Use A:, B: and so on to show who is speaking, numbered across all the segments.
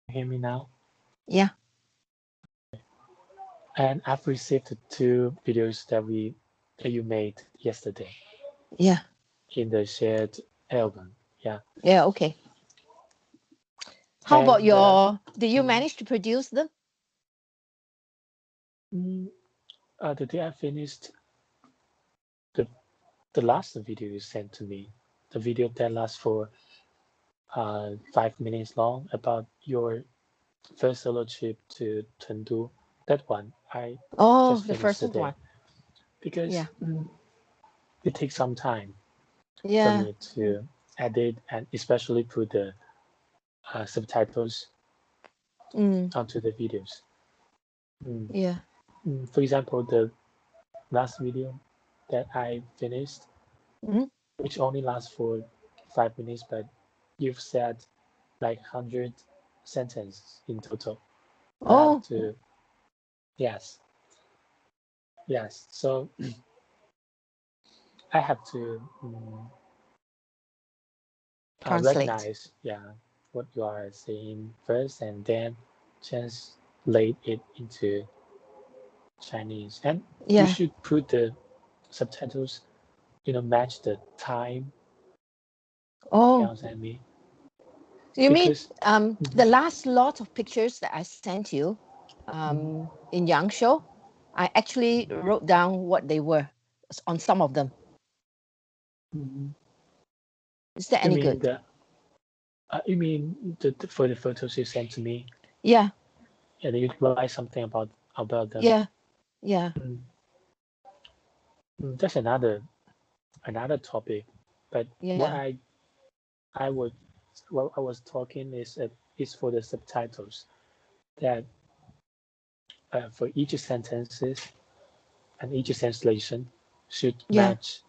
A: hear me now?
B: Yeah.
A: And I've received the 2 videos that you made yesterday
B: Yeah.
A: in the shared album. Yeah.
B: Yeah. Okay. How about
A: And
B: did you manage to produce them?
A: mm, the day I finished the the last video you sent to me, the video that lasts for 5 minutes long about your first solo trip to Chengdu, that one I
B: Oh,
A: just
B: the
A: finished
B: first one.
A: today because
B: Yeah.
A: it takes some time for
B: Yeah.
A: me to edit and especially put the subtitles
B: Mm.
A: onto the videos. Mm.
B: Yeah.
A: For example, the last video that I finished,
B: Mm.
A: which only lasts for 5 minutes, but you've said like 100 sentences in total. I have
B: Oh,
A: to, yes, yes. So I have to
B: translate.
A: recognize, yeah, what you are saying first, and then translate it into Chinese. And you
B: Yeah.
A: should put the subtitles, match the time. You
B: Oh,
A: understand me?
B: you mean
A: Because
B: the last lot of pictures that I sent you
A: mhm,
B: in Yangshuo, I actually wrote down what they were on some of them.
A: mhm.
B: Is that
A: you
B: any
A: mean
B: good?
A: the you mean for the photos you sent to me?
B: Yeah.
A: Yeah, you write something about them.
B: Yeah. Yeah.
A: Mm, that's another topic. But what
B: Yeah.
A: I would what I was talking is for the subtitles that for each sentences and each translation should
B: Yeah.
A: match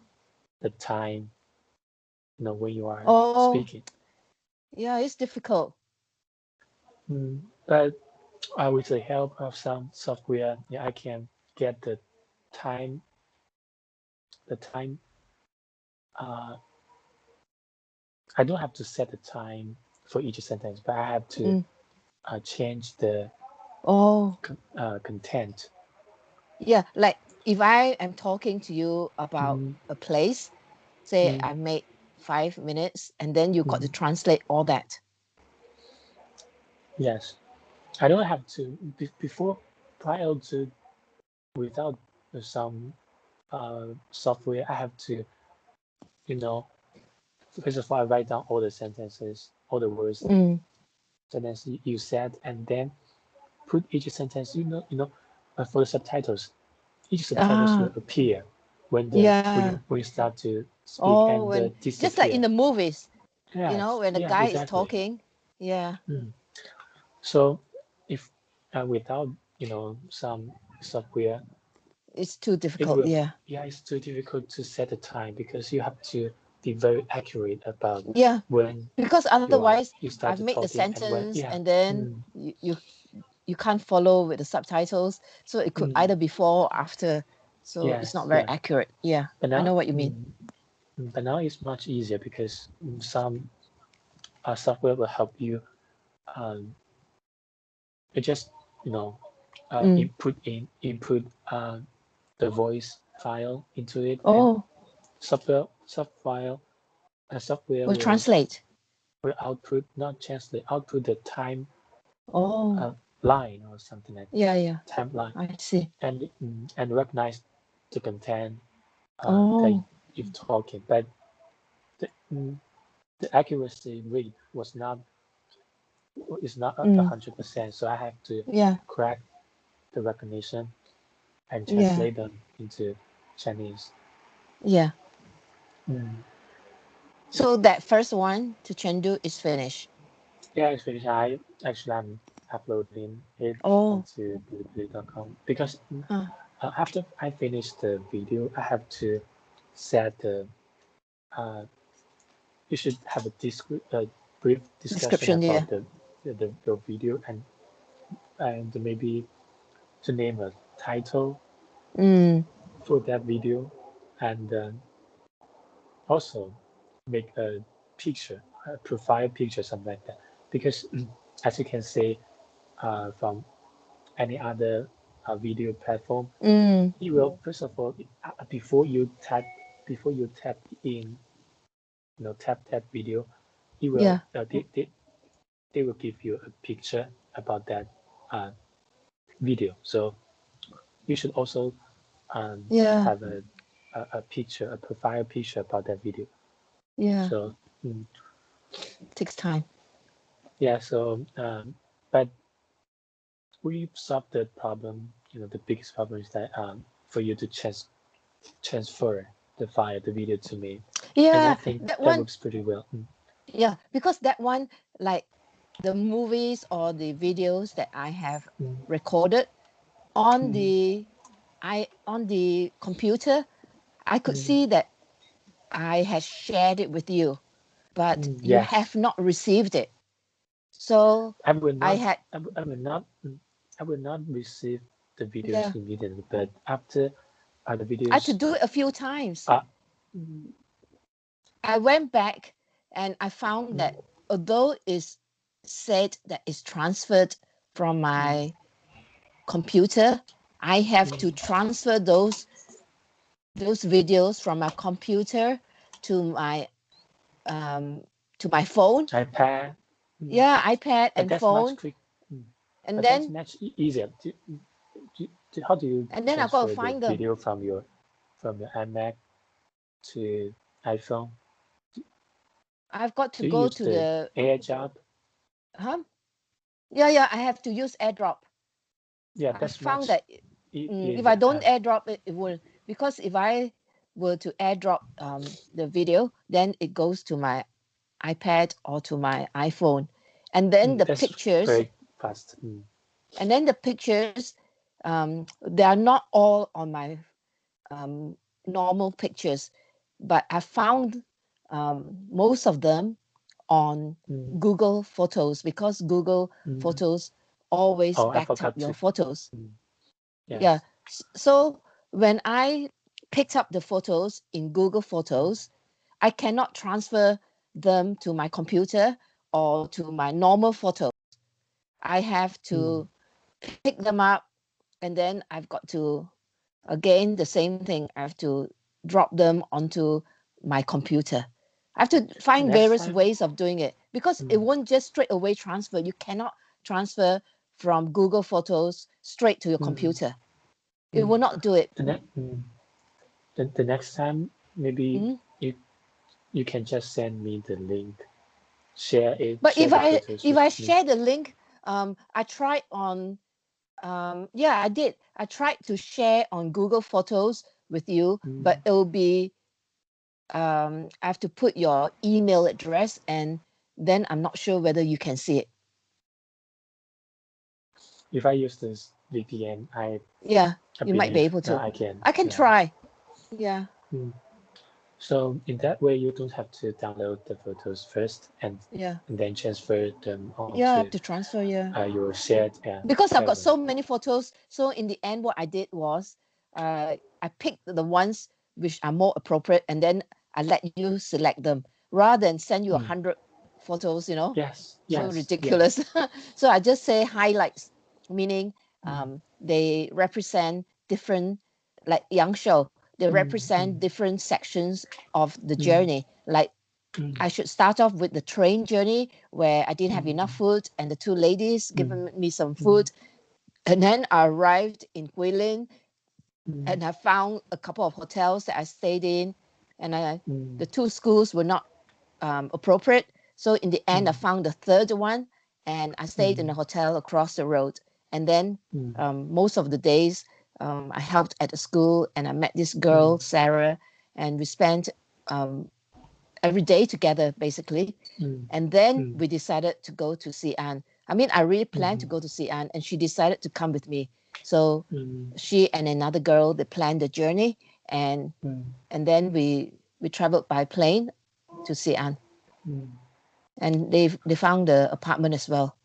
A: the time, when you are
B: Oh,
A: speaking.
B: yeah, it's difficult.
A: But with the help of some software, yeah, I can get time, the time. Uh, I don't have to set the time for each sentence, but I have to
B: Mm.
A: change the
B: Oh,
A: content.
B: yeah. Like if I am talking to you about
A: Mm,
B: a place, say
A: mm,
B: I made 5 minutes, and then you got to
A: mm.
B: translate all that.
A: Yes, I don't have to before prior to without some software. I have to, you know, first of all, I write down all the sentences, all the words,
B: Mm.
A: sentence you said, and then put each sentence. For the subtitles, each subtitles will
B: Ah,
A: appear
B: yeah.
A: when you start to speak
B: Oh,
A: and
B: when just like in
A: disappear.
B: the movies,
A: Yes,
B: when the
A: yeah,
B: guy is
A: exactly.
B: talking. Yeah,
A: Mm. So if without some software,
B: it's too
A: it
B: difficult.
A: will
B: Yeah.
A: yeah, it's too difficult to set the time because you have to be very accurate about
B: Yeah.
A: when
B: Because otherwise,
A: you start
B: I've
A: to
B: made the
A: talking and when
B: sentence,
A: yeah.
B: and then
A: Mm,
B: you can't follow with the subtitles, so it could
A: mm,
B: either before or after, so it's not
A: yes,
B: very
A: yeah.
B: accurate. Yeah,
A: But
B: I
A: now
B: know what you mean.
A: mm, but now it's much easier because some software will help you. Um, you just you know
B: Mm.
A: input the voice file into it, and
B: Oh,
A: software
B: will translate.
A: will output, not translate, output the time
B: Oh,
A: line or something like
B: yeah, yeah,
A: timeline,
B: I see.
A: and recognize the content that
B: Oh,
A: you've talking. But the, the accuracy rate is not a
B: mm,
A: 100%. So I have to
B: yeah,
A: crack the recognition and
B: yeah,
A: translate them into Chinese.
B: yeah.
A: Mm.
B: So that first one to Chengdu is finished.
A: Yeah, it's finished. I'm uploading it
B: Oh,
A: onto bilibili.com because
B: huh.
A: after I finish the video, I have to set the. Uh, you should have a brief discussion
B: Description, yeah.
A: about the video and maybe to name a title
B: Mm,
A: for that video, and also make a picture, a profile picture, something like that. Because as you can see from any other video platform, it will first of all before you tap in, tap that video, it will
B: Yeah.
A: they will give you a picture about that video. So you should also
B: Yeah.
A: have a picture, a profile picture about that video.
B: Yeah.
A: So
B: Takes time.
A: yeah, so but we solved the problem. The biggest problem is that for you to transfer the file, the video to me, and I
B: Yeah,
A: think
B: that
A: that
B: one.
A: works pretty well.
B: Yeah, because that one, like the movies or the videos that I have
A: Mm,
B: recorded on
A: mm,
B: on the computer, I could
A: mm,
B: see that I had shared it with you, but you
A: yes,
B: have not received it. So
A: I will
B: I
A: not.
B: had,
A: I will not. I will not receive the videos
B: yeah,
A: immediately, but after the
B: I had to
A: videos
B: do it a few times.
A: are. Mm,
B: I went back and I found that
A: mm,
B: although it's said that it's transferred from
A: mm,
B: my computer, I have to
A: mm,
B: transfer those videos from my computer to my um, phone.
A: iPad. Mm,
B: Yeah, iPad
A: but
B: and
A: that's much
B: phone,
A: quick. Mm,
B: and
A: but that's
B: then
A: much easier. How do you
B: I got to
A: transfer the
B: find them.
A: video from your iMac to iPhone?
B: I've got to
A: Do you
B: go
A: use
B: to
A: the
B: the
A: AirDrop?
B: huh? Yeah. I have to use AirDrop.
A: Yeah,
B: I
A: that's
B: found
A: much
B: that if I
A: easier.
B: don't AirDrop it, it will, because if I were to AirDrop the video, then it goes to my iPad or to my iPhone, and then the
A: That's
B: pictures,
A: very fast.
B: they are not all on my normal pictures, but I found most of them on
A: Mm,
B: Google Photos, because Google
A: mm.
B: Photos always
A: Oh, I
B: backed up
A: forgot
B: your
A: to.
B: photos.
A: Mm,
B: Yeah.
A: yes.
B: So when I picked up the photos in Google Photos, I cannot transfer them to my computer or to my normal photos. I have
A: Mm,
B: to pick them up, and then I've got to, again, the same thing. I have to drop them onto my computer. I have to find
A: next
B: various
A: time.
B: ways of doing it, because it
A: Mm,
B: won't just straight away transfer. You cannot transfer from Google Photos straight to your
A: mm,
B: computer. It
A: mm.
B: will not do it.
A: The, ne- mm, the next time, maybe
B: Mhm.
A: you you can just send me the link, share it,
B: But
A: share the photos
B: if
A: with
B: I
A: me.
B: share the link, I tried on yeah, I did. I tried to share on Google Photos with you,
A: Mm.
B: but it will be I have to put your email address, and then I'm not sure whether you can see it.
A: If I use this VPN,
B: Yeah,
A: I
B: you might be
A: believe
B: able to.
A: I can.
B: I can
A: Yeah.
B: try. Yeah,
A: Mm. So in that way, you don't have to download the photos first
B: yeah,
A: and then transfer them
B: yeah. I
A: onto
B: have to transfer. Yeah,
A: your shared
B: because I've got
A: server.
B: so many photos. So in the end, what I did was I picked the ones which are more appropriate, and then I let you select them rather than send you a
A: Mm.
B: hundred photos.
A: Yes,
B: So
A: yes, yes.
B: ridiculous. So I just say highlights, meaning
A: Mm,
B: they represent different, like Yang Show, they
A: mm, mm,
B: represent different sections of the
A: mm,
B: journey. Like
A: mm,
B: I should start off with the train journey where I didn't have enough
A: mm,
B: food, and the two ladies
A: mm,
B: given me some
A: mm,
B: food. And then I arrived in Guilin,
A: mm,
B: and I found a couple of hotels that I stayed in, and
A: mm,
B: the two schools were not appropriate. So in the end, I
A: mm,
B: found the third one, and I stayed in a
A: mm,
B: hotel across the road. And then
A: mm,
B: most of the days, I helped at the school, and I met this
A: mm,
B: girl, Sarah, and we spent um, every day together, basically.
A: mm,
B: And then
A: mm,
B: we decided to go to Xi'an. I mean, I really planned to
A: mm,
B: go to Xi'an, and she decided to come with me. So
A: mm,
B: she and another girl, they planned the journey, and
A: mm,
B: then we traveled by plane to Xi'an,
A: mm,
B: and they found the apartment as well.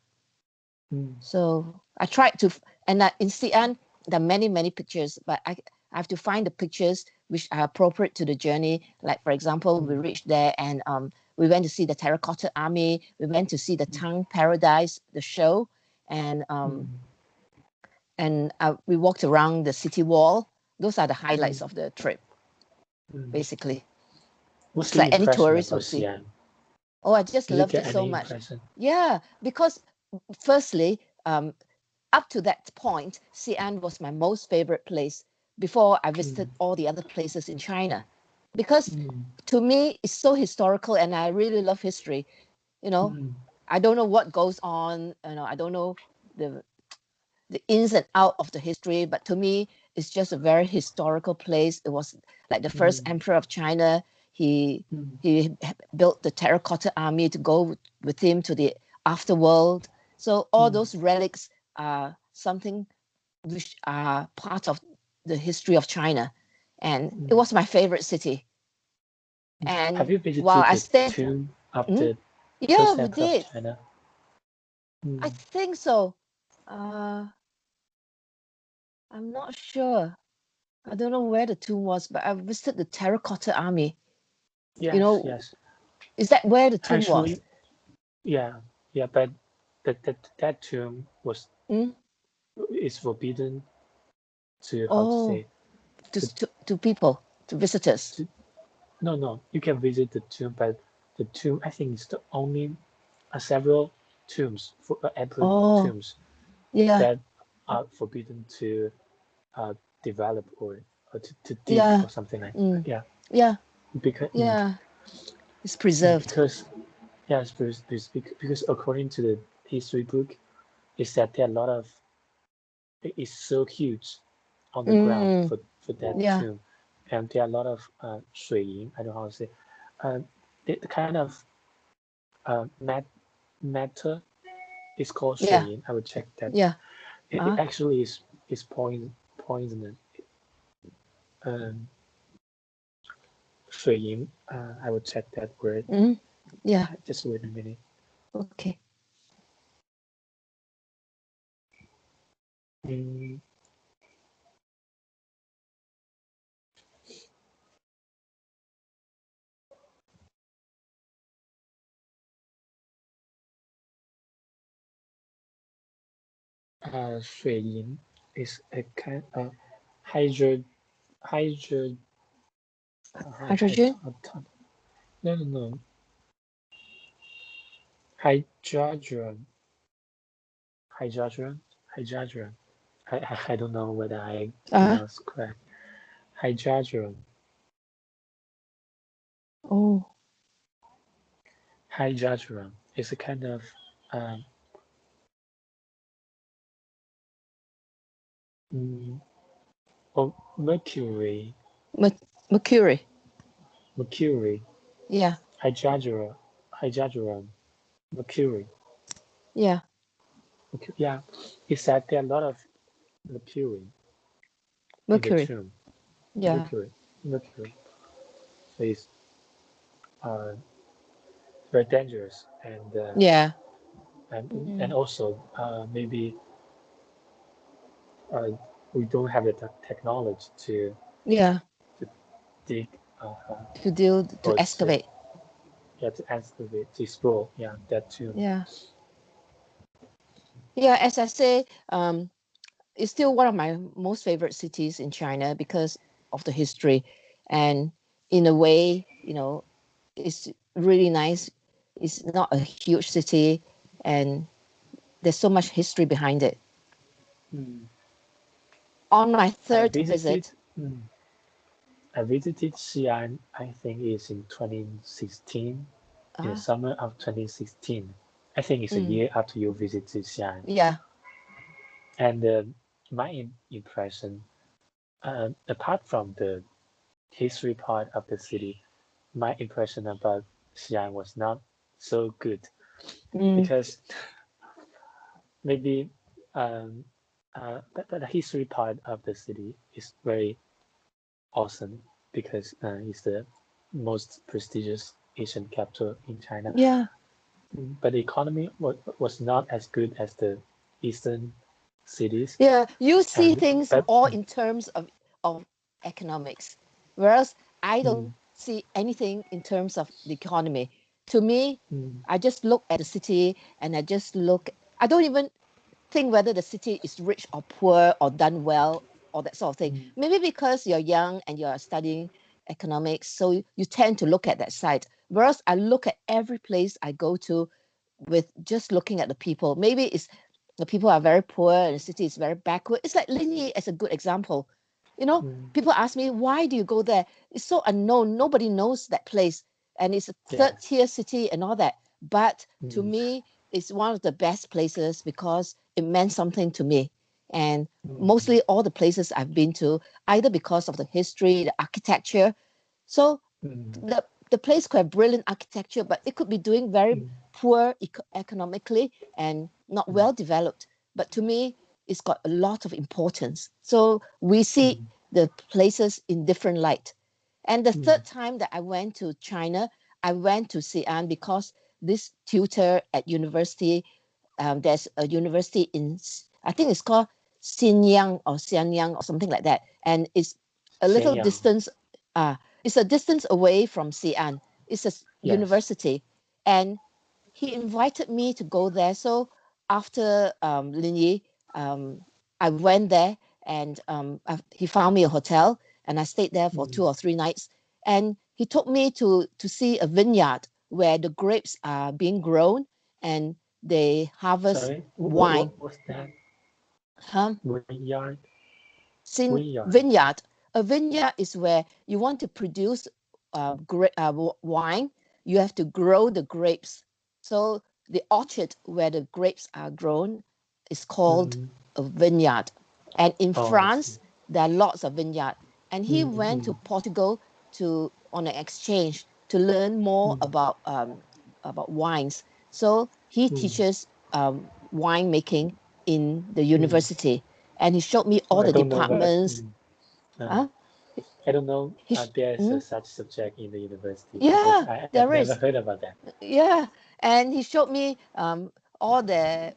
A: mm,
B: So I tried to, and in Xi'an there are many pictures, but I have to find the pictures which are appropriate to the journey. Like for example, we
A: mm,
B: reached there, and we went to see the Terracotta Army. We went to see the Tang Paradise, the show, and we walked around the city wall. Those are the highlights of the trip, basically.
A: What's
B: It's
A: the
B: like any
A: impression
B: tourist
A: about
B: will see.
A: Xi'an?
B: Oh, I just
A: Did you
B: loved
A: get
B: it so
A: any
B: much.
A: impression?
B: Yeah, because firstly, up to that point, Xi'an was my most favorite place before I visited all the other places in China. Because to me, it's so historical and I really love history. You know, I don't know what goes on, I don't know the ins and out of the history, but to me, it's just a very historical place. It was like the first emperor of China. He built the Terracotta Army to go with him to the afterworld. So all those relics are something which are part of the history of China, and it was my favorite city. And
A: have you visited
B: while I
A: the
B: stayed,
A: tomb of the
B: yeah,
A: first
B: we
A: emperor of
B: did.
A: China?
B: I think so. I'm not sure. I don't know where the tomb was, but I visited the Terracotta Army.
A: Yes, yes.
B: Is that where the tomb was?
A: Actually, yeah, but that tomb was is forbidden to how to say
B: to people, to visitors.
A: No, you can visit the tomb, but the tomb I think is the only several tombs for emperor tombs that are forbidden to develop or to dig or something like that.
B: Yeah,
A: Because
B: it's preserved.
A: because according to the history book, is that there are a lot of it's so huge on the ground for that tomb, and there are a lot of 水银. I don't know how to say. The kind of matter is called 水银. I would check that. It actually is poisonous. 水银. I would check that word. Just wait a minute.
B: Okay.
A: 水银 is a kind of hydrogen. No. Hydrogen. I don't know whether I pronounce correct. Hydrogen.
B: Oh.
A: Hydrogen is a kind of mercury.
B: Mercury. Yeah.
A: Hydrogen. Mercury.
B: Yeah.
A: Yeah. It's that there are a lot of mercury. In the tomb.
B: Yeah.
A: Mercury. So it's very dangerous and also maybe we don't have the technology to dig
B: to excavate.
A: To excavate, to explore, that too.
B: As I say, it's still one of my most favorite cities in China because of the history, and in a way, it's really nice. It's not a huge city, and there's so much history behind it. On my third visit,
A: I visited Xi'an, I think it's in 2016, in the summer of 2016. I think it's a year after you visited Xi'an.
B: Yeah.
A: And my impression, apart from the history part of the city, my impression about Xi'an was not so good because maybe the history part of the city is very awesome because it's the most prestigious Asian capital in China.
B: Yeah.
A: But the economy was not as good as the eastern cities.
B: Yeah, you see things all in terms of economics, whereas I don't see anything in terms of the economy. To me, I just look at the city and I don't even think whether the city is rich or poor or done well or that sort of thing. Maybe because you're young and you're studying economics, so you tend to look at that side. Whereas I look at every place I go to with just looking at the people. Maybe it's the people are very poor and the city is very backward. It's like Linyi as a good example. You know, people ask me, why do you go there? It's so unknown. Nobody knows that place. And it's a third
A: Yes.
B: tier city and all that. But to me, it's one of the best places because it meant something to me. And mostly all the places I've been to, either because of the history, the architecture. So the place could have brilliant architecture, but it could be doing very poor economically and not well developed. But to me, it's got a lot of importance. So we see the places in different light. And the third time that I went to China, I went to Xi'an because this tutor at university, there's a university in, I think it's called Xinyang or Xianyang or something like that. And it's a little
A: Shenyang.
B: distance, it's a distance away from Xi'an. It's a
A: Yes.
B: university. And he invited me to go there. So after Linyi, I went there and he found me a hotel and I stayed there for 2 or 3 nights. And he took me to see a vineyard where the grapes are being grown and they harvest
A: Sorry,
B: wine.
A: what's that?
B: Huh?
A: Vineyard?
B: Sin
A: Vineyard.
B: vineyard. A vineyard is where you want to produce wine. You have to grow the grapes. So the orchard where the grapes are grown is called a vineyard. And in
A: Oh, I see.
B: France, there are lots of vineyard. And he went to Portugal to on an exchange to learn more about wines. So he teaches wine making in the university and he showed me
A: Oh,
B: all
A: I
B: the
A: don't know, but
B: departments.
A: uh,
B: Huh?
A: I don't know
B: He,
A: there's a
B: mm,
A: such subject in the university because
B: yeah,
A: I have
B: there
A: never
B: is.
A: heard about that.
B: Yeah, and he showed me all the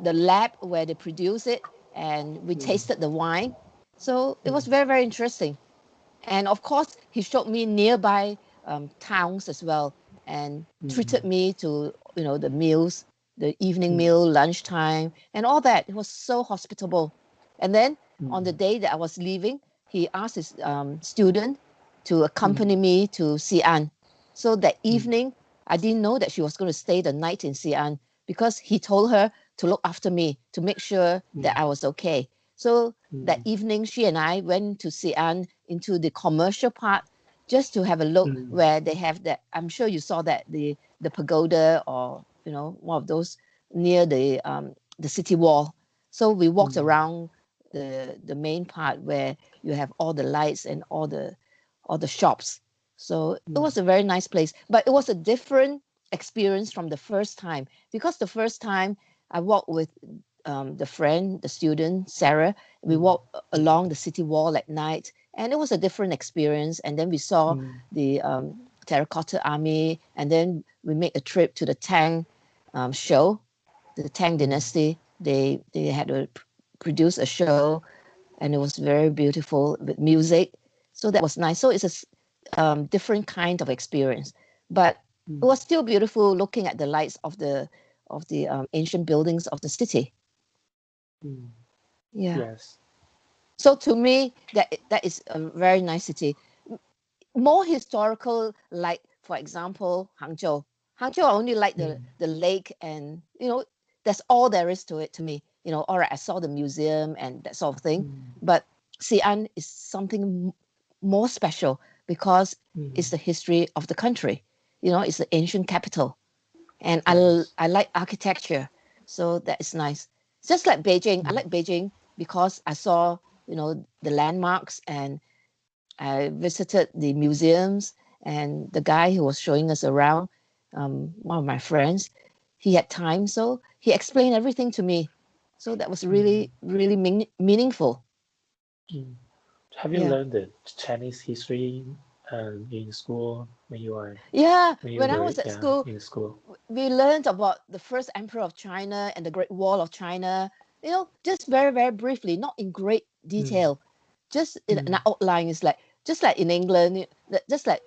B: the lab where they produce it, and we tasted the wine. So it was very very interesting. And of course, he showed me nearby towns as well, and treated me to the meals, the evening meal, lunchtime, and all that. It was so hospitable. And then on the day that I was leaving, he asked his student to accompany me to Xi'an. So that evening, I didn't know that she was going to stay the night in Xi'an because he told her to look after me to make sure that I was okay. So that evening, she and I went to Xi'an into the commercial part just to have a look where they have that. I'm sure you saw that the pagoda or one of those near the city wall. So we walked around the main part where you have all the lights and all the shops. So it was a very nice place, but it was a different experience from the first time because the first time I walked with the student Sarah. We walked along the city wall at night, and it was a different experience. And then we saw the Terracotta Army, and then we made a trip to the Tang show, the Tang Dynasty. They had to produce a show, and it was very beautiful with music. So that was nice. So it's a different kind of experience, but it was still beautiful looking at the lights of the ancient buildings of the city. Yeah.
A: Yes.
B: So to me, that is a very nice city. More historical, like for example, Hangzhou. Hangzhou, I only like the lake, and that's all there is to it to me. All right, I saw the museum and that sort of thing, but Xi'an is something more special because it's the history of the country. It's the ancient capital, and
A: Yes.
B: I like architecture, so that is nice. Just like Beijing, I like Beijing because I saw the landmarks and I visited the museums, and the guy who was showing us around, one of my friends, he had time, so he explained everything to me. So that was really, really meaningful.
A: Have you
B: Yeah.
A: learned the Chinese history in school
B: Yeah.
A: when you
B: When I
A: were
B: was at school,
A: in school?
B: we learned about the first emperor of China and the Great Wall of China, just very, very briefly, not in great
A: Mm,
B: detail, just in an outline. It's like, just like in England, just like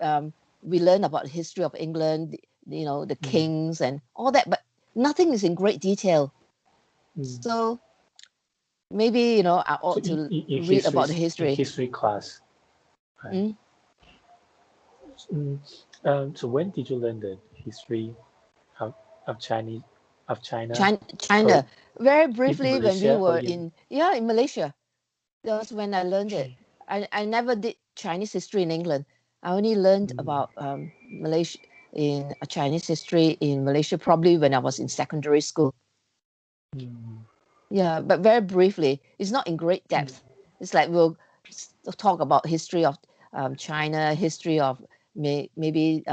B: we learn about the history of England, the
A: Mm.
B: kings and all that, but nothing is in great detail.
A: Mm.
B: So maybe, I
A: So
B: ought to
A: in
B: read about the
A: in
B: history.
A: history class, right?
B: Mm?
A: So when did you learn the history of Chinese of China? Or
B: China, very
A: in
B: briefly when we
A: Malaysia or
B: were
A: in
B: in Malaysia. That was when I learned it. I never did Chinese history in England. I only learned about Malaysia in Chinese history in Malaysia probably when I was in secondary school.
A: Mm.
B: Yeah, but very briefly. It's not in great depth. It's like we'll talk about history of China, history of maybe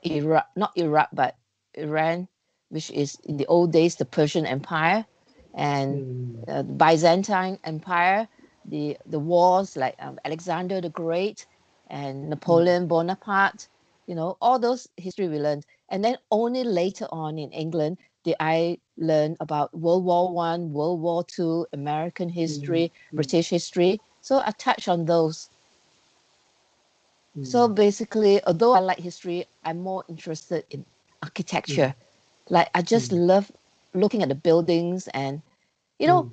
B: Iraq, not Iraq, but Iran, which is in the old days the Persian Empire, and
A: Mm.
B: the Byzantine Empire, the wars like Alexander the Great and Napoleon Bonaparte, all those history we learned. And then only later on in England did I learn about World War One, World War Two, American history, British history. So I touch on those. So basically, although I like history, I'm more interested in architecture. Like I just love looking at the buildings and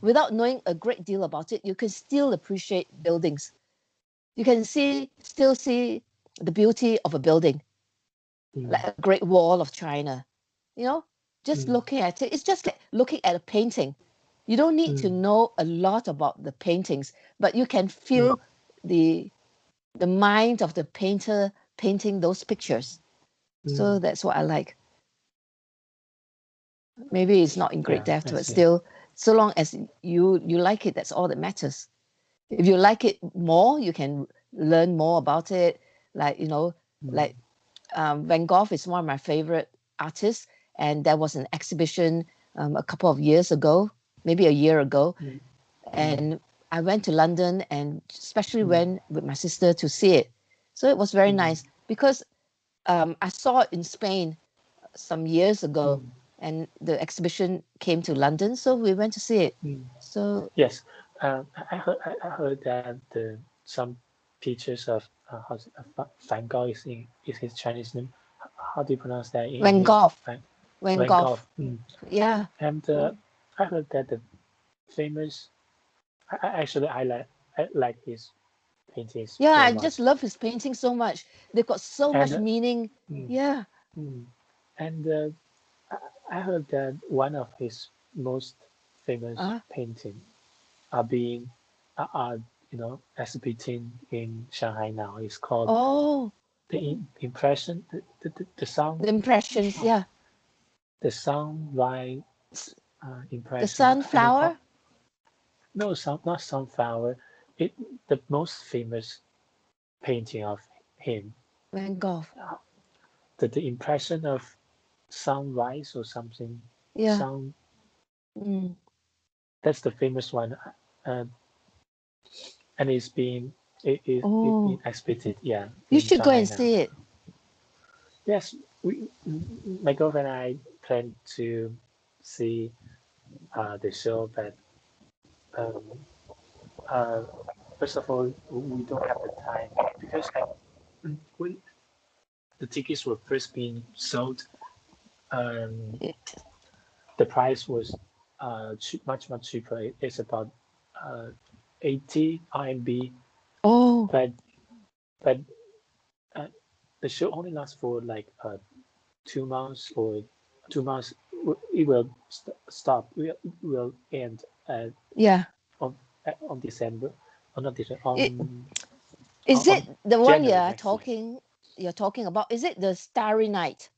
B: without knowing a great deal about it, you can still appreciate buildings. You can still see the beauty of a building, like a Great Wall of China. Just looking at it, it's just like looking at a painting. You don't need to know a lot about the paintings, but you can feel the mind of the painter painting those pictures. So that's what I like. Maybe it's not in great
A: Yeah,
B: depth,
A: I
B: but
A: see.
B: still, so long as you like it, that's all that matters. If you like it more, you can learn more about it. Like like Van Gogh is one of my favorite artists, and there was an exhibition a couple of years ago, maybe a year ago, and I went to London and especially went with my sister to see it. So it was very nice because I saw it in Spain some years ago, and the exhibition came to London, so we went to see it. So
A: Yes, I heard that some pictures of Van Gogh is his Chinese name. How do you pronounce that in
B: Van
A: English?
B: Gogh,
A: Van,
B: Van
A: Van
B: Gogh,
A: Gogh.
B: yeah,
A: And I heard that the famous. Actually, I like his paintings
B: yeah.
A: very
B: I just
A: much.
B: love his painting so much. They've got so
A: And
B: much meaning.
A: mm,
B: Yeah.
A: mm, and I heard that one of his most famous
B: Uh,
A: painting are being are exhibiting in Shanghai now. It's called
B: oh,
A: the impression, the sound,
B: the impressions. Yeah.
A: the sunlight
B: The
A: impression. I don't know how.
B: sunflower,
A: No, not sunflower. It the most famous painting of him.
B: Van Gogh.
A: uh, the impression of sunrise or something.
B: Yeah.
A: Sound.
B: Mm.
A: That's the famous one. Uh, and it's been
B: Oh,
A: exhibited, yeah,
B: you
A: in
B: should go
A: Shanghai
B: and
A: now.
B: see it.
A: Yes, my girlfriend and I plan to see the show, but um, uh, first of all, we don't have the time because when the tickets were first being sold, um, the price was much cheaper. It's about uh, 80 RMB,
B: Oh,
A: but but uh, the show only lasts for like 2 months or 2 months. It will stop. It will end
B: yeah.
A: on on December, or not December,
B: It, is
A: on
B: it the one
A: January next year.
B: you're talking about? Is it the Starry Night?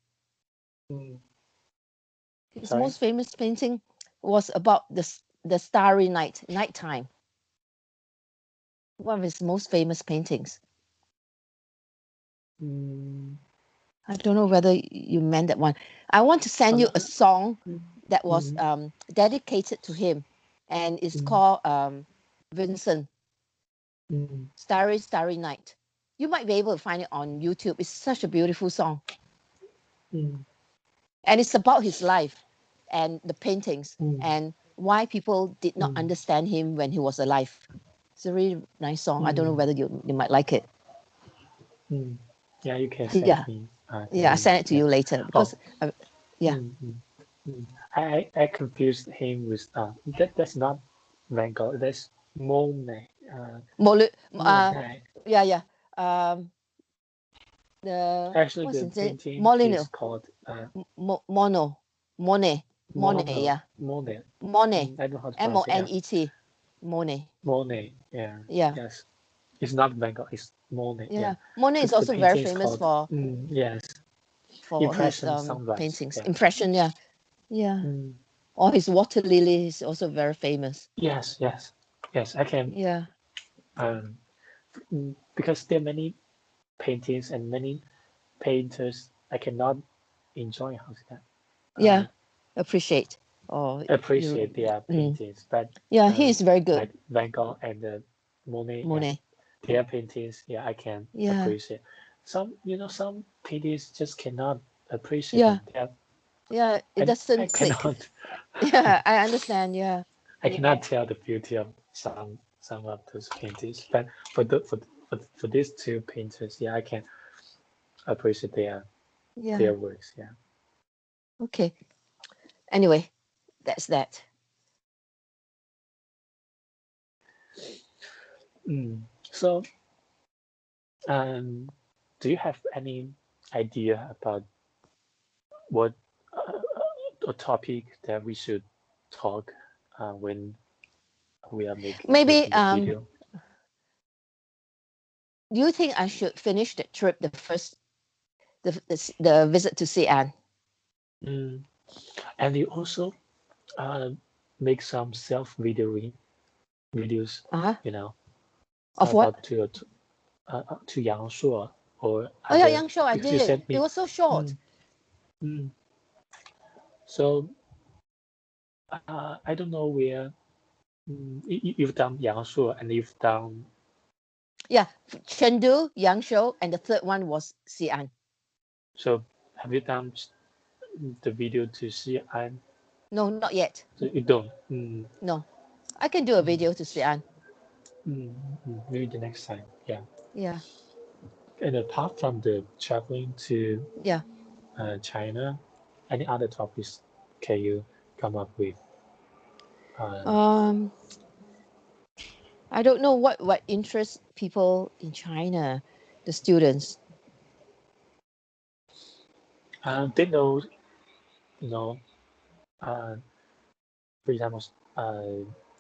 A: Mm,
B: His
A: sorry.
B: most famous painting was about the Starry Night, nighttime. One of his most famous paintings.
A: Mm,
B: I don't know whether you meant that one. I want to send
A: I'm
B: you
A: not.
B: a song that was
A: Mm,
B: dedicated to him, and it's
A: mm,
B: called Vincent,
A: mm,
B: Starry Starry Night. You might be able to find it on YouTube. It's such a beautiful song,
A: mm,
B: and it's about his life and the paintings
A: mm,
B: and why people did not
A: mm,
B: understand him when he was alive. It's a really nice song. I don't know
A: mm,
B: whether you might like it.
A: mm. Yeah, you can send
B: Yeah,
A: me the
B: yeah. I
A: link.
B: send it to
A: Yeah.
B: you later
A: Oh,
B: because yeah,
A: mm, mm, mm. I confused him with that's not Van Gogh. That's Monet.
B: Molu,
A: Monet.
B: yeah, yeah. Um, the
A: Actually,
B: what's
A: the
B: his name?
A: painting is
B: Molyneux,
A: called
B: Mono, Monet, Monet,
A: Mono
B: yeah,
A: Monet.
B: Monet,
A: I don't know how to pronounce it. Yeah,
B: Monet, Monet.
A: Monet. Yeah.
B: Yeah,
A: Yes. It's not Van Gogh. It's Monet. Yeah.
B: yeah. Monet is
A: The
B: also very
A: painting is
B: famous
A: called yes
B: for his
A: Impression Sunrise.
B: paintings.
A: Yeah.
B: Impression, yeah, yeah.
A: Mm,
B: Or his water lily is also very famous.
A: yes. Yes. Yes. I can
B: Yeah,
A: um because there are many paintings and many painters I cannot enjoy how to say that.
B: yeah. Appreciate. Or you,
A: Appreciate their
B: mm,
A: paintings, but
B: yeah. He is very good,
A: like Van Gogh and Monet, yeah,
B: Monet.
A: their paintings, yeah, I can
B: Yeah,
A: appreciate. Some paintings just cannot appreciate
B: yeah,
A: them. Yeah,
B: yeah. It
A: I
B: doesn't click.
A: cannot,
B: Yeah, I understand. Yeah,
A: I cannot tell the beauty of some of those paintings. But for these two painters, yeah, I can appreciate their
B: yeah.
A: works. Yeah.
B: Okay. Anyway, that's that.
A: So, um, do you have any idea about what a topic that we should talk when we are
B: Maybe
A: making the video?
B: do you think I should finish the trip the first the visit to Xi'an?
A: Mm. And you also uh, make some self videos,
B: Uh-huh.
A: you know,
B: Of what?
A: about to Yangshuo or
B: Oh yeah,
A: other
B: Yang Show I
A: because you
B: did.
A: sent
B: It
A: me.
B: was so short.
A: Mm, mm. So I don't know where you've done Yangshuo and you've done.
B: Yeah, Chengdu, Yangshuo, and the third one was Xi'an.
A: So have you done the video to Xi'an?
B: No, not yet.
A: So you don't.
B: No, I can do a
A: Mm,
B: video to Xi'an.
A: maybe the next time. Yeah.
B: Yeah,
A: And apart from the traveling to
B: yeah.
A: China, any other topics can you come up with? Uh,
B: Um, I don't know what interests people in China, the students.
A: they know, you know, uh, for example,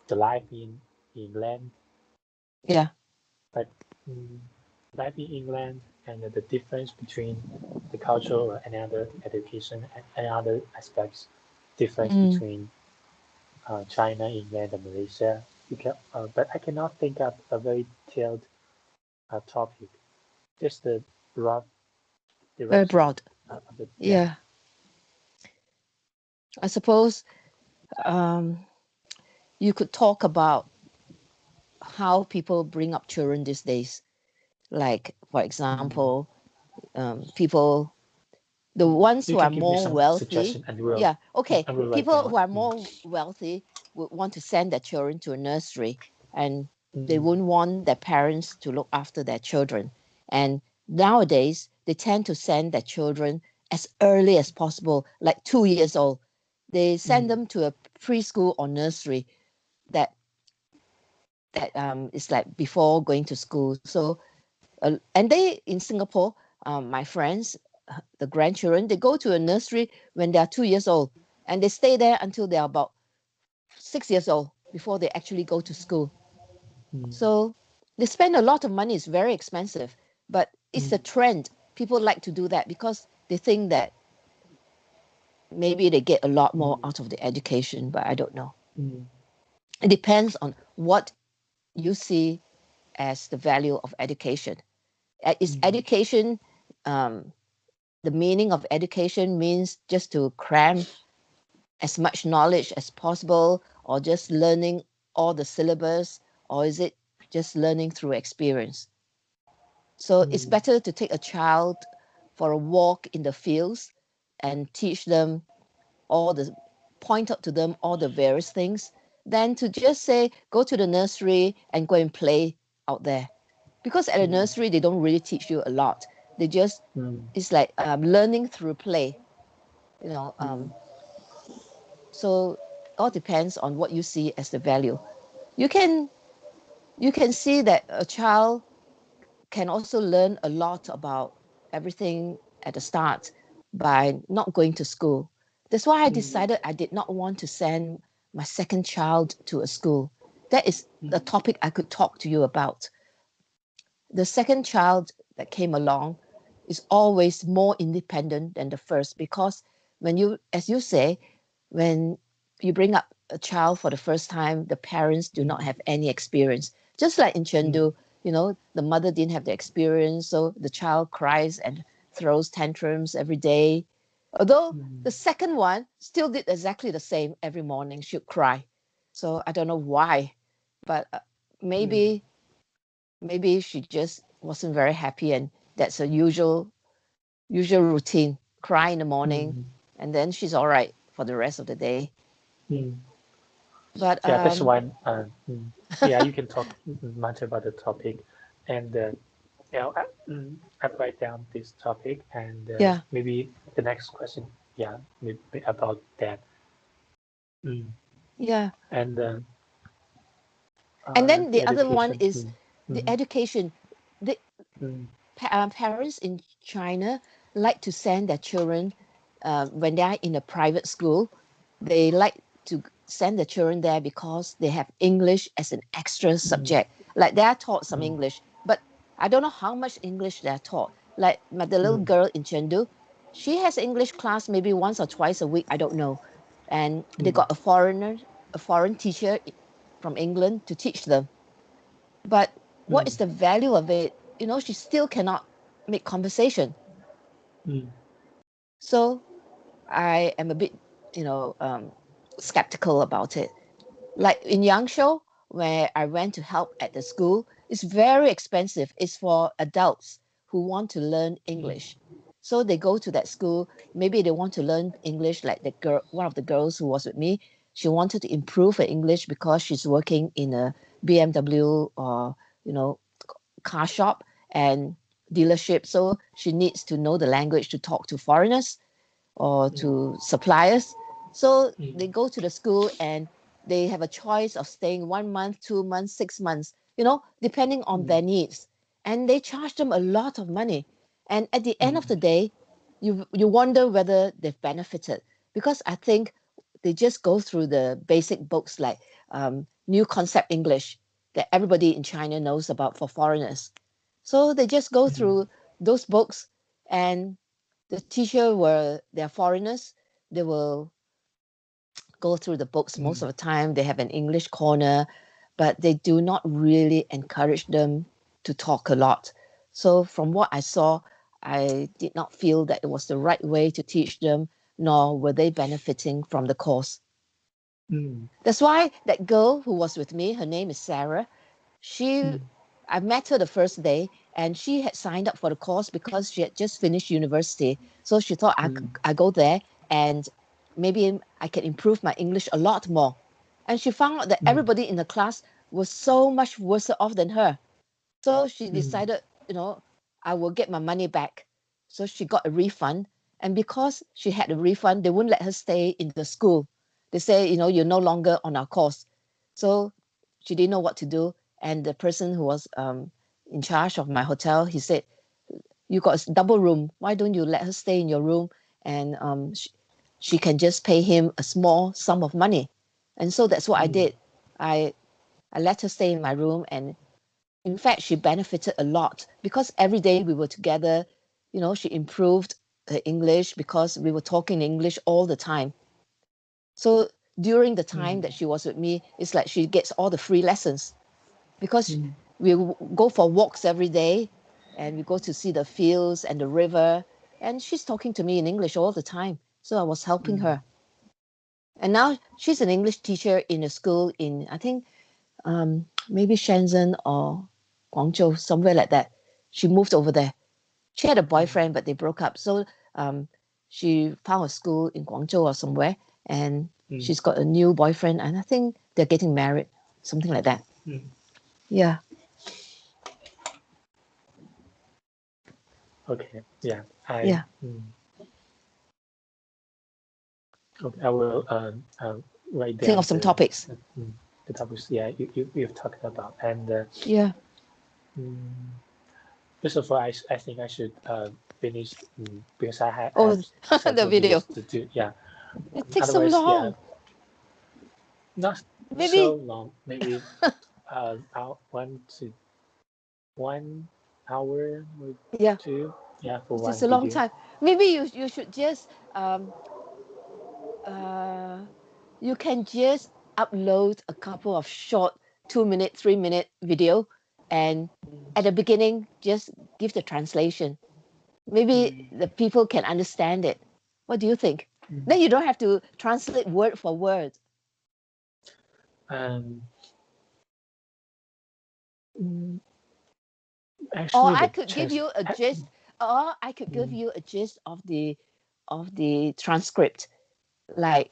A: the life in England,
B: Yeah.
A: but um, life in England and the difference between the culture or any other education and any other aspects, difference
B: Mm.
A: between China, England, and Malaysia. But I cannot think of a very detailed topic. Just the broad
B: Very
A: direction
B: broad.
A: of the yeah.
B: Yeah. I suppose um, you could talk about how people bring up children these days. Like, for example, people, the ones
A: You
B: who
A: can
B: are
A: give me
B: more
A: some
B: wealthy,
A: suggestion and
B: yeah, okay,
A: I will write
B: people
A: down.
B: who are more wealthy would want to send their children to a nursery and they
A: Mm,
B: wouldn't want their parents to look after their children. And nowadays, they tend to send their children as early as possible, like 2 years old. They send
A: mm,
B: them to a preschool or nursery that is like before going to school. So and they in Singapore, my friends, the grandchildren, they go to a nursery when they are 2 years old, and they stay there until they are about 6 years old before they actually go to school.
A: mm,
B: So they spend a lot of money. It's very expensive, but it's
A: mm,
B: a trend. People like to do that because they think that maybe they get a lot more
A: mm,
B: out of the education, but I don't know.
A: mm,
B: It depends on what you see as the value of education. Is
A: mm,
B: education the meaning of education means just to cram as much knowledge as possible or just learning all the syllabus, or is it just learning through experience? So it's
A: mm,
B: better to take a child for a walk in the fields and teach them all the point out to them all the various things than to just say go to the nursery and go and play out there, because at the
A: mm,
B: nursery they don't really teach you a lot. They just,
A: mm,
B: it's like learning through play, you know.
A: mm,
B: So all depends on what you see as the value. You can see that a child can also learn a lot about everything at the start by not going to school. That's why I
A: mm,
B: decided I did not want to send my second child to a school. That is a
A: mm,
B: topic I could talk to you about. The second child that came along is always more independent than the first, because when you, as you say, when you bring up a child for the first time, the parents do not
A: mm,
B: have any experience. Just like in
A: mm,
B: Chengdu, you know, the mother didn't have the experience, so the child cries and throws tantrums every day. Although
A: mm,
B: the second one still did exactly the same every morning, she'd cry. So I don't know why, but
A: mm,
B: maybe she just wasn't very happy, and that's a usual routine. Cry in the morning,
A: mm,
B: and then she's all right for the rest of the day.
A: mm.
B: But
A: Yeah, that's why. Yeah, you can talk much about the topic, and I write down this topic, and
B: yeah,
A: maybe the next question. Yeah, maybe about that. Mm.
B: yeah.
A: And
B: And then
A: the
B: the other one
A: education.
B: is
A: Mm,
B: the
A: mm,
B: education. The
A: mm,
B: parents in China like to send their children when they are in a private school. They like to send the children there because they have English as an extra
A: mm,
B: subject. Like they are taught some
A: mm,
B: English, but I don't know how much English they are taught. Like the little
A: mm,
B: girl in Chengdu, she has English class maybe once or twice a week. I don't know, and they
A: mm,
B: got a foreign teacher from England to teach them. But what is
A: mm,
B: the value of it? You know, she still cannot make conversation.
A: mm,
B: So I am a bit, skeptical about it. Like in Yangshuo, where I went to help at the school, it's very expensive. It's for adults who want to learn
A: mm,
B: English. So they go to that school. Maybe they want to learn English, like the girl, one of the girls who was with me. She wanted to improve her English because she's working in a BMW or you know car shop and dealership. So she needs to know the language to talk to foreigners or
A: mm,
B: to suppliers. So
A: mm,
B: they go to the school and they have a choice of staying 1 month, 2 months, 6 months, depending on
A: mm,
B: their needs. And they charge them a lot of money. And at the end
A: mm,
B: of the day, you wonder whether they've benefited, because I think they just go through the basic books like New Concept English that everybody in China knows about for foreigners. So they just go
A: mm,
B: through those books, and the teacher were they're foreigners. They will go through the books most
A: mm,
B: of the time. They have an English corner, but they do not really encourage them to talk a lot. So from what I saw, I did not feel that it was the right way to teach them, nor were they benefiting from the course.
A: mm,
B: That's why that girl who was with me, her name is Sarah, she
A: mm,
B: I met her the first day, and she had signed up for the course because she had just finished university. So she thought
A: mm,
B: I go there and maybe I can improve my English a lot more. And she found out that
A: mm,
B: everybody in the class was so much worse off than her. So she
A: mm,
B: decided, I will get my money back. So she got a refund. And because she had a refund, they wouldn't let her stay in the school. They say, you're no longer on our course. So she didn't know what to do. And the person who was in charge of my hotel, he said, you got a double room. Why don't you let her stay in your room? And she can just pay him a small sum of money. And so that's what I
A: mm,
B: did. I, I let her stay in my room, and in fact, she benefited a lot because every day we were together. She improved her English because we were talking English all the time. So during the time that
A: mm,
B: she was with me, it's like she gets all the free lessons because
A: mm,
B: we go for walks every day, and we go to see the fields and the river. And she's talking to me in English all the time. So I was helping
A: mm,
B: her. And now she's an English teacher in a school in, I think, maybe Shenzhen or Guangzhou, somewhere like that. She moved over there. She had a
A: mm,
B: boyfriend, but they broke up. So she found a school in Guangzhou or somewhere, and
A: mm,
B: she's got a new boyfriend, and I think they're getting married, something like that.
A: mm.
B: Yeah.
A: Okay. Yeah.
B: Yeah.
A: Okay, I will write
B: Think
A: down
B: of some topics.
A: the topics. Yeah, you've talked about. And
B: Yeah.
A: mm, first of all, I think I should finish because I
B: Oh,
A: have
B: the
A: several
B: video.
A: videos to do. Yeah.
B: It takes so
A: Otherwise, yeah,
B: long.
A: not so
B: Maybe
A: long. Maybe about 1 hour or
B: yeah,
A: two. Yeah, for
B: it is
A: one
B: a long
A: video.
B: time. Maybe you should just uh you can just upload a couple of short 2 minute, 3 minute video, and at the beginning just give the translation. Maybe
A: Mm,
B: the people can understand it. What do you think?
A: mm,
B: Then you don't have to translate word for word.
A: Um, mm,
B: Or
A: actually,
B: I
A: the
B: could give
A: chance.
B: you a gist, or I could give
A: Mm,
B: you a gist of the transcript. Like,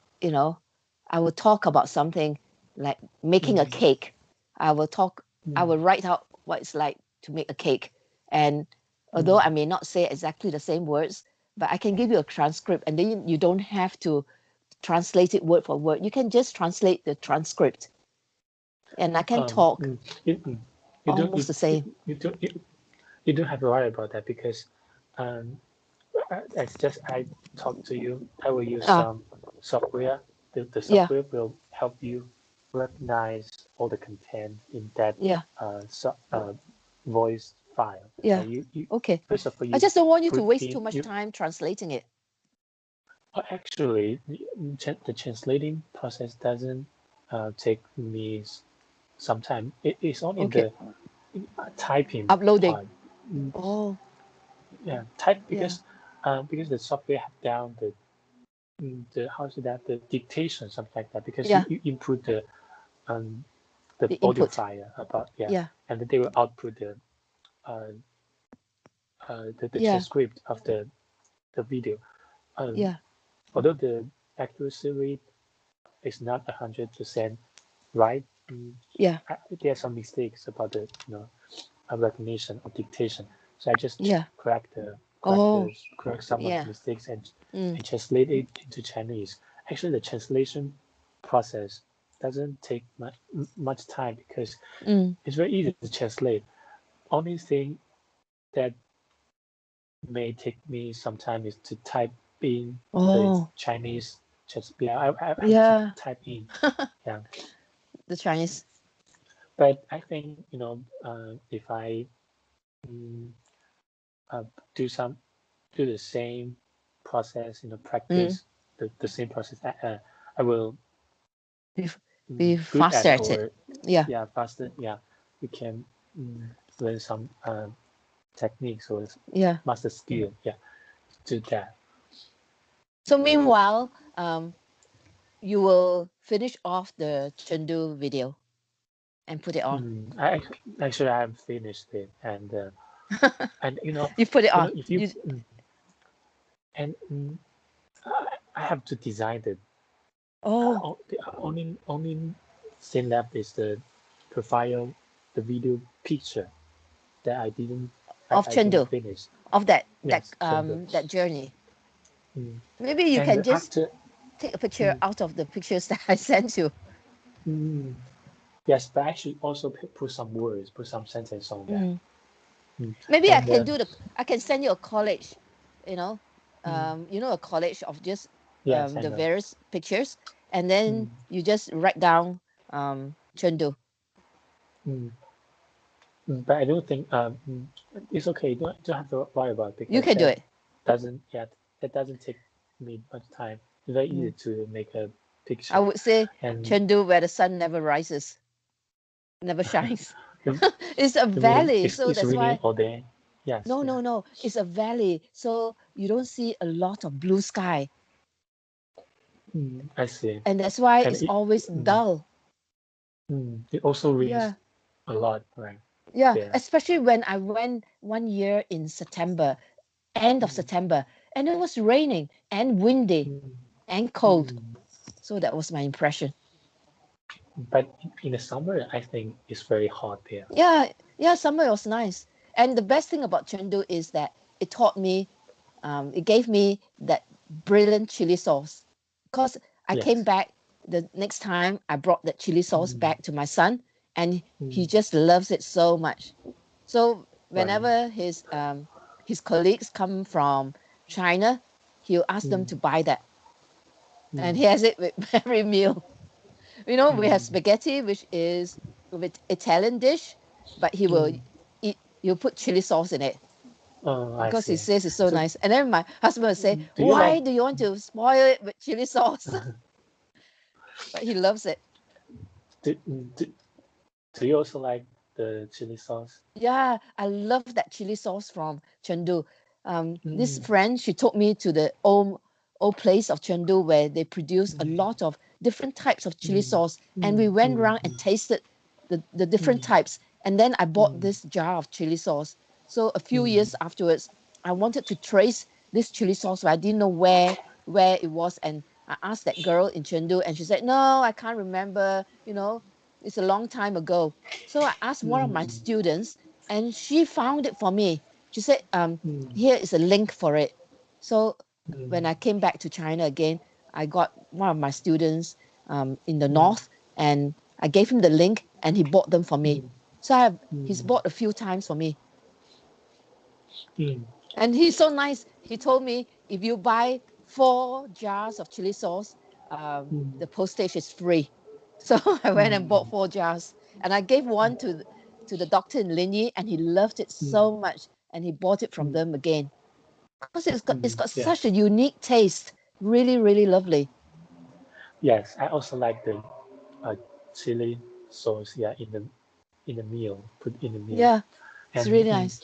B: I will talk about something like making a
A: mm,
B: cake. I will talk, I
A: mm,
B: will write out what it's like to make a cake. And although
A: mm.
B: I may not say exactly the same words, but I can give you a transcript, and then you don't have to translate it word for word. You can just translate the transcript, and I can
A: Um,
B: talk
A: mm, you, mm, you don't
B: almost the same.
A: you don't have to worry about that because um, it's just I talk to you. I will use
B: Ah,
A: some software. The
B: yeah,
A: software will help you recognize all the content in that
B: yeah,
A: voice file.
B: yeah.
A: You
B: Okay.
A: first of all
B: I
A: you
B: just don't want you to
A: put
B: waste
A: in
B: too much
A: you
B: time translating it.
A: actually the translating process doesn't take me some time. It's only
B: Okay.
A: the typing
B: Uploading.
A: part. Mm,
B: Oh,
A: yeah, type
B: yeah,
A: because the software have down the how is that the dictation something like that because
B: yeah.
A: you input um the
B: The
A: audio
B: input.
A: file about
B: Yeah,
A: and then they will output uh, the
B: yeah,
A: transcript of the video. Um,
B: yeah,
A: although the accuracy rate is not 100% right,
B: yeah,
A: there are some mistakes about the recognition or dictation. So I just
B: yeah. Oh,
A: correct some of the
B: yeah.
A: mistakes
B: Mm,
A: and translate it into Chinese. Actually, the translation process doesn't take much time because
B: mm.
A: it's very easy to translate. Only thing that may take me some time is to type in the
B: Oh,
A: Chinese. Just yeah, I have to
B: yeah.
A: type in. Yeah,
B: The Chinese.
A: but I think if I mm, uh, do some do the same process,
B: Mm.
A: practice the same process, I will
B: Be, be
A: good at
B: faster
A: it
B: at it.
A: or
B: Yeah,
A: yeah faster. Yeah, we can learn some techniques or
B: yeah.
A: master skill. Yeah, do that.
B: So meanwhile, you will finish off the Chengdu video and put it on.
A: Actually, I have finished it, and
B: You put it on.
A: if you
B: You
A: and I have to design it.
B: oh
A: The only thing left is the profile, the video picture that
B: of
A: I didn't
B: Chengdu,
A: finish.
B: of that
A: Yes, Chandler.
B: that journey.
A: Mm.
B: Maybe you
A: And
B: can just
A: after,
B: take a picture
A: mm,
B: out of the pictures that I sent you.
A: mm, yes, but I should also put some words, put some sentence on that.
B: Mm.
A: Mm.
B: Maybe
A: And
B: I can send you a collage, you know,
A: mm,
B: a collage of just
A: yes, I
B: the
A: know.
B: various pictures, and
A: Mm,
B: then you just write down Chengdu.
A: mm, but I don't think it's okay. Don't have to worry about it
B: You
A: because
B: can do it.
A: that doesn't take me much time. It's very easy
B: Mm.
A: to make a
B: I
A: picture
B: would say
A: and
B: Chengdu, where the sun never rises, never shines.
A: you,
B: It's a
A: you mean
B: valley, so
A: it's
B: that's
A: raining
B: why.
A: all day? Yes,
B: No,
A: yeah.
B: no, no. It's a valley, so you don't see a lot of blue sky,
A: I see.
B: and that's why
A: And
B: it's always dull.
A: it also rains
B: Yeah.
A: a lot, right
B: Yeah,
A: there.
B: especially when I went 1 year in September, end of
A: Mm,
B: September, and it was raining and windy
A: mm,
B: and cold.
A: mm.
B: So that was my impression.
A: But in the summer, I think it's very hot there.
B: Yeah, yeah, summer was nice. And the best thing about Chengdu is that it taught me, it gave me that brilliant chili sauce. Because I
A: Yes.
B: came back the next time, I brought that chili sauce back to my son, and he
A: Mm.
B: just loves it so much. So
A: Right.
B: whenever his colleagues come from China, he'll ask them
A: Mm.
B: to buy that, and
A: Mm.
B: he has it with every meal. You know, we have
A: Mm.
B: spaghetti, which is with Italian dish, but he will
A: Mm.
B: eat. He'll put chili sauce in it
A: Oh, I
B: because he
A: see.
B: says it's so
A: So,
B: nice. And then my husband will say,
A: do you
B: "Why
A: like?
B: do you want to spoil it with chili sauce?" But he loves it.
A: Do, do, do you also like the chili sauce?
B: Yeah, I love that chili sauce from Chengdu. This
A: Mm.
B: friend, she took me to the old place of Chengdu where they produce a lot of different types of chili
A: Mm.
B: sauce, and we
A: Mm.
B: went
A: Mm.
B: around and tasted the different
A: Mm.
B: types. And then I bought
A: Mm.
B: this jar of chili sauce. So a few
A: Mm.
B: years afterwards, I wanted to trace this chili sauce, but I didn't know where it was. And I asked that girl in Chengdu, and she said, "No, I can't remember. You know, it's a long time ago." So I asked one of my
A: Mm.
B: students, and she found it for me. She said,
A: Mm.
B: "Here is a link for it." So when
A: Mm.
B: I came back to China again, I got one of my students in the
A: Mm.
B: north, and I gave him the link, and he bought them for me.
A: Mm.
B: So he's
A: Mm.
B: bought a few times for me,
A: Mm.
B: and he's so nice. He told me if you buy 4 jars of chili sauce,
A: Mm.
B: the postage is free. So I went and bought
A: Mm.
B: 4 jars, and I gave one to the doctor in Linyi, and he loved it
A: Mm.
B: so much, and he bought it from
A: Mm.
B: them again because it's
A: Mm.
B: got such
A: Yes.
B: a unique taste. Really, really lovely.
A: Yes. I also like the uh, chili sauce. Yeah, in the meal, put in the meal,
B: Yeah, it's
A: and
B: really nice.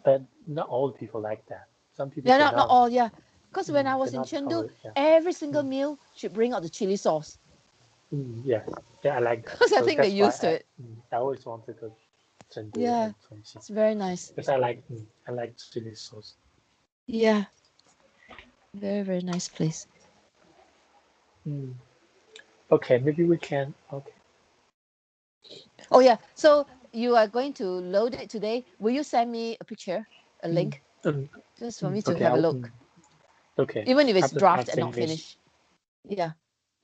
A: but not all people like that. Some people
B: Yeah, not all. Yeah, because when I was in
A: cannot
B: Chengdu,
A: tolerate. Yeah.
B: every single
A: Mm.
B: meal should bring out the chili sauce
A: Yes. Yeah, I like that.
B: because I
A: So
B: think they're
A: that's why
B: used to it.
A: I always want to go Chengdu
B: Yeah,
A: and Chongqing
B: it's very nice.
A: because I like chili sauce.
B: Yeah, very, very nice place.
A: Mm. Okay, maybe we can. Okay.
B: Oh yeah, so you are going to load it today. Will you send me a picture, a
A: Mm.
B: link,
A: Mm.
B: just for me to
A: Okay.
B: have a look,
A: Okay.
B: even if it's
A: I'll
B: draft and not
A: finish.
B: finished? Yeah,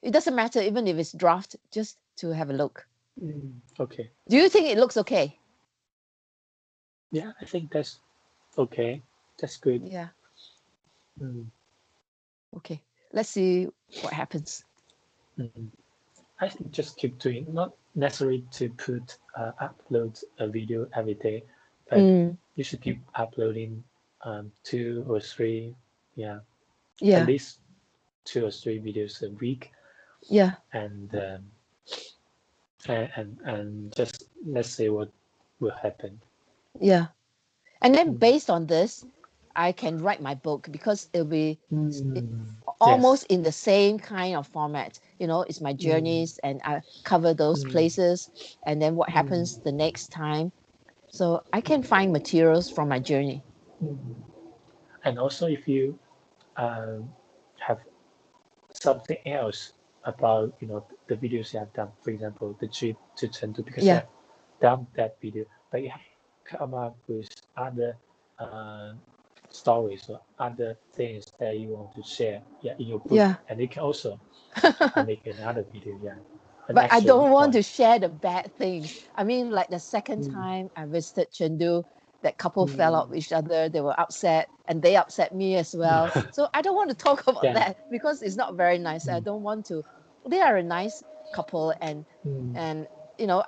B: it doesn't matter even if it's draft, just to have a look.
A: Okay.
B: Do you think it looks okay?
A: Yeah, I think that's okay. That's good.
B: Yeah,
A: Mm.
B: okay. Let's see what happens.
A: Mm. I think just keep doing. Not necessary to put upload a video every day, but
B: Mm,
A: you should keep uploading 2 or 3. Yeah, at
B: yeah,
A: least 2 or 3 videos a week,
B: yeah,
A: and and just let's see what will happen.
B: yeah. And then
A: Mm.
B: based on this, I can write my book because it'll be
A: Mm.
B: almost
A: Yes.
B: in the same kind of format. You know, it's my
A: Mm.
B: journeys, and I cover those
A: Mm.
B: places, and then what happens
A: Mm.
B: the next time. So I can find materials from my journey.
A: Mm. And also, if you um, have something else about the videos you have done, for example, the trip to Chengdu, because you
B: Yeah,
A: have done that video, but you have come up with other uh, stories or other things that you want to share, yeah, in your book,
B: yeah.
A: and you can also make another video, yeah, an
B: But I
A: extra
B: don't want
A: one.
B: to share the bad things. I mean, like the second
A: Mm,
B: time I visited Chengdu, that couple fell out
A: mm,
B: with each other. They were upset, and they upset me as well. So I don't want to talk about
A: yeah.
B: that because it's not very nice. I
A: Mm,
B: don't want to. They are a nice couple,
A: mm,
B: and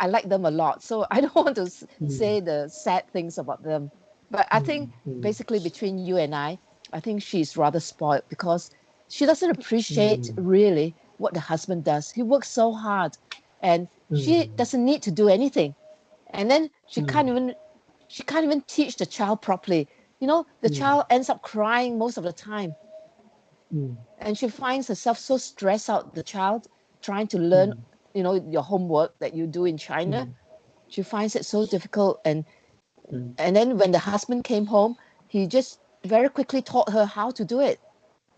B: I like them a lot. So I don't want to
A: mm,
B: say the sad things about them. But I think
A: mm, mm,
B: basically between you and I think she's rather spoiled because she doesn't appreciate
A: mm,
B: really what the husband does. He works so hard, and she
A: mm,
B: doesn't need to do anything. And then
A: mm,
B: she can't even teach the child properly. The
A: mm,
B: child ends up crying most of the time,
A: mm,
B: and she finds herself so stressed out. The child trying to learn,
A: mm,
B: your homework that you do in China.
A: mm,
B: She finds it so difficult, and
A: mm,
B: and then when the husband came home, he just very quickly taught her how to do it,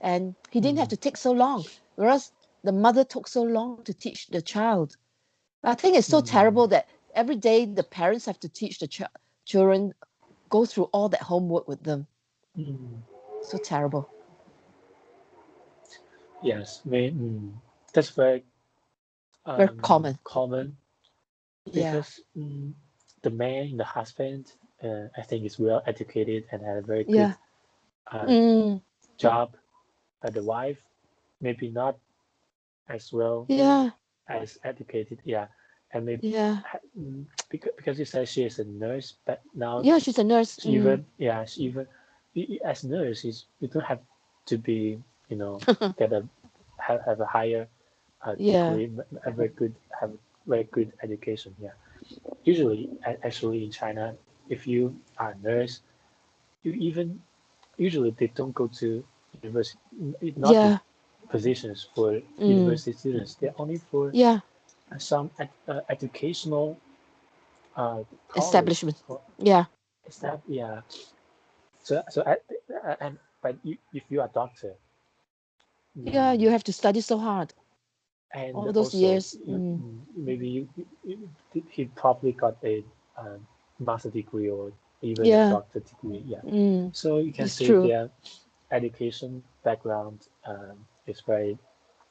B: and he didn't have
A: mm,
B: to take so long, whereas the mother took so long to teach the child. I think it's so
A: mm,
B: terrible that every day the parents have to teach the children, go through all that homework with them.
A: Mm.
B: So terrible.
A: Yes, that's very
B: Very common.
A: common
B: Yeah.
A: because the man, the husband, I think is well educated and had a very good
B: Yeah.
A: uh,
B: Mm,
A: job. The wife maybe not as well
B: yeah.
A: as educated, yeah, and maybe
B: Yeah.
A: because you said she is a nurse, but now
B: Yeah. She's a nurse.
A: she even yeah she even as nurse is you don't have to be get a have a higher
B: Yeah.
A: degree, a very good have very good education. Yeah, usually actually in China, if you are a nurse, you even usually they don't go to university, not the
B: Yeah.
A: positions for
B: Mm,
A: university students. They're only for
B: yeah.
A: some educational college
B: Establishment.
A: or
B: Yeah.
A: is that yeah. So and but if you are a doctor,
B: Yeah. You
A: mm,
B: have to study so hard
A: and
B: all those
A: also
B: years.
A: maybe he probably got a master degree or even a
B: Yeah.
A: doctor degree. Yeah,
B: Mm,
A: so you can
B: it's
A: say
B: true.
A: their education background is very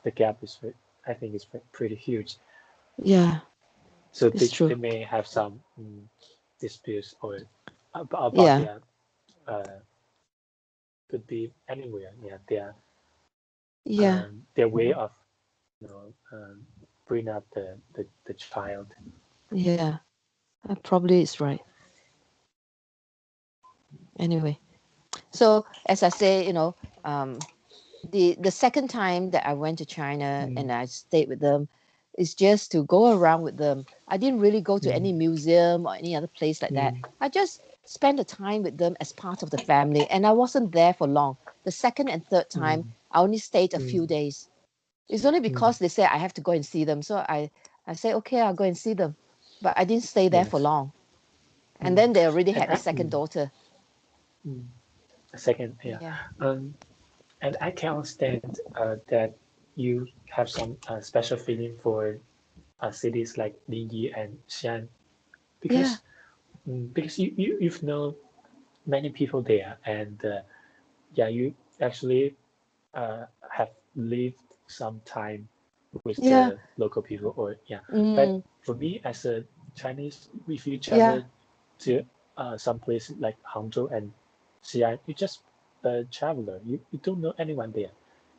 A: the gap is I think is pretty huge.
B: Yeah.
A: So
B: It's
A: they
B: true.
A: may have some disputes or about
B: Yeah.
A: their could be anywhere. Yeah,
B: Yeah.
A: their way of bring up the child.
B: Yeah. Probably is right. Anyway. So as I say, the second time that I went to China and
A: Mm,
B: I stayed with them is just to go around with them. I didn't really go to any
A: mm,
B: museum or any other place like that.
A: mm,
B: I just spent the time with them as part of the family, and I wasn't there for long. The second and third time,
A: mm,
B: I only stayed a
A: mm,
B: few days. It's only
A: mm.
B: because they say I have to go and see them, so I say okay, I'll go and see them, but I didn't stay there for
A: Yes.
B: long. And
A: Mm.
B: then they already
A: And
B: had a second daughter.
A: mm, a second, yeah.
B: Yeah,
A: Um, and I can understand that you have some special feeling for cities like Linyi and Xi'an
B: yeah,
A: because because you've known many people there and yeah you actually have lived some time with
B: yeah,
A: the local people or yeah. But
B: mm,
A: for me as a Chinese, if you
B: yeah.
A: travel to some place like Hangzhou and Xi'an, you just a traveler. You don't know anyone there,